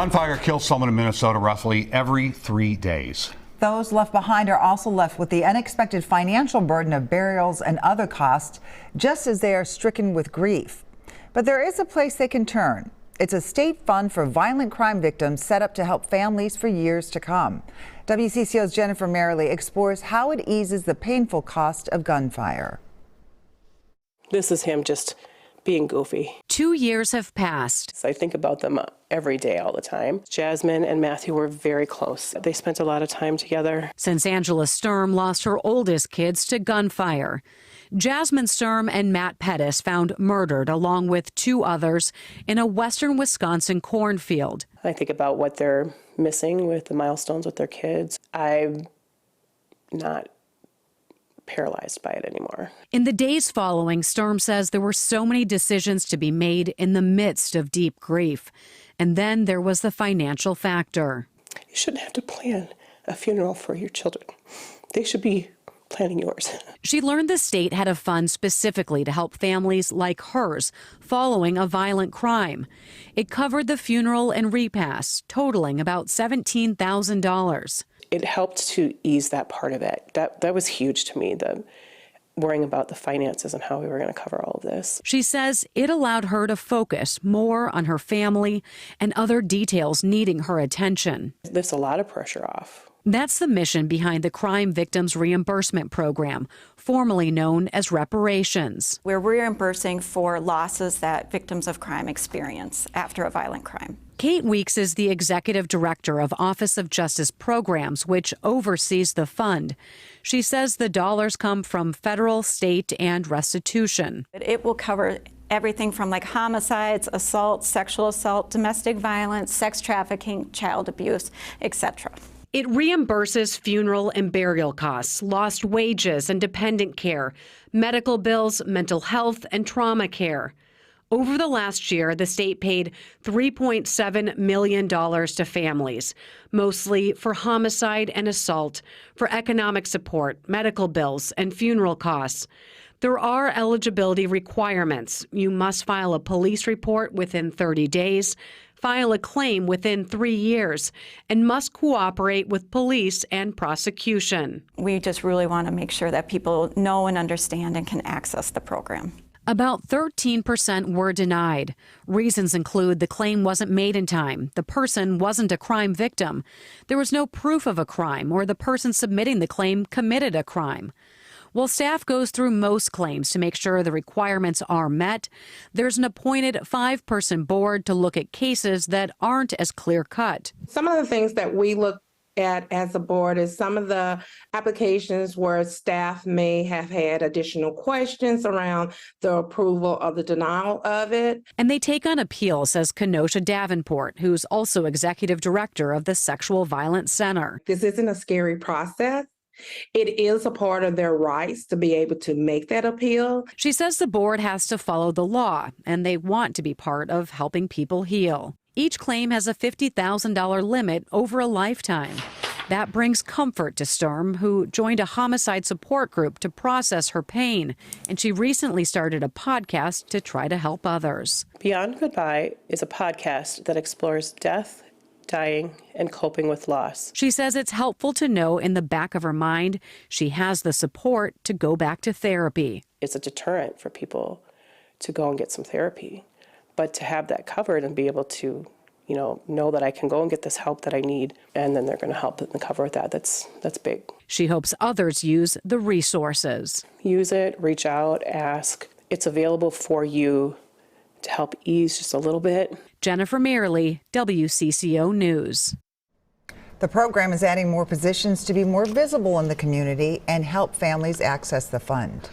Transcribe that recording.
Gunfire kills someone in Minnesota roughly every 3 days. Those left behind are also left with the unexpected financial burden of burials and other costs, just as they are stricken with grief. But there is a place they can turn. It's a state fund for violent crime victims set up to help families for years to come. WCCO's Jennifer Merrily explores how it eases the painful cost of gunfire. This is him just being goofy. 2 years have passed. I think about them every day, all the time. Jasmine and Matthew were very close. They spent a lot of time together. Since Angela Sturm lost her oldest kids to gunfire. Jasmine Sturm and Matt Pettis found murdered along with 2 others in a western Wisconsin cornfield. I think about what they're missing with the milestones with their kids. I'm not paralyzed by it anymore. In the days following, Sturm says there were so many decisions to be made in the midst of deep grief. And then there was the financial factor. You shouldn't have to plan a funeral for your children. They should be planning yours. She learned the state had a fund specifically to help families like hers following a violent crime. It covered the funeral and repast, totaling about $17,000. It helped to ease that part of it. That was huge to me, the worrying about the finances and how we were going to cover all of this. She says it allowed her to focus more on her family and other details needing her attention. It lifts a lot of pressure off. That's the mission behind the Crime Victims Reimbursement Program, formerly known as reparations. We're reimbursing for losses that victims of crime experience after a violent crime. Kate Weeks is the executive director of Office of Justice Programs, which oversees the fund. She says the dollars come from federal, state, and restitution. It will cover everything from like homicides, assault, sexual assault, domestic violence, sex trafficking, child abuse, etc. It reimburses funeral and burial costs, lost wages and dependent care, medical bills, mental health, and trauma care. Over the last year, the state paid $3.7 million to families, mostly for homicide and assault, for economic support, medical bills, and funeral costs. There are eligibility requirements. You must file a police report within 30 days, file a claim within 3 years, and must cooperate with police and prosecution. We just really want to make sure that people know and understand and can access the program. About 13% were denied. Reasons include the claim wasn't made in time, the person wasn't a crime victim, there was no proof of a crime, or the person submitting the claim committed a crime. While staff goes through most claims to make sure the requirements are met, there's an appointed 5-person board to look at cases that aren't as clear-cut. Some of the things that we look at as a board is some of the applications where staff may have had additional questions around the approval or the denial of it. And they take on appeals, says Kenosha Davenport, who's also executive director of the Sexual Violence Center. This isn't a scary process. It is a part of their rights to be able to make that appeal. She says the board has to follow the law, and they want to be part of helping people heal. Each claim has a $50,000 limit over a lifetime. That brings comfort to Sturm, who joined a homicide support group to process her pain, and she recently started a podcast to try to help others. Beyond Goodbye is a podcast that explores death, dying, and coping with loss. She says it's helpful to know in the back of her mind she has the support to go back to therapy. It's a deterrent for people to go and get some therapy. But to have that covered and be able to, know that I can go and get this help that I need, and then they're going to help and cover that, that's big. She hopes others use the resources. Use it, reach out, ask. It's available for you to help ease just a little bit. Jennifer Merrily, WCCO News. The program is adding more positions to be more visible in the community and help families access the fund.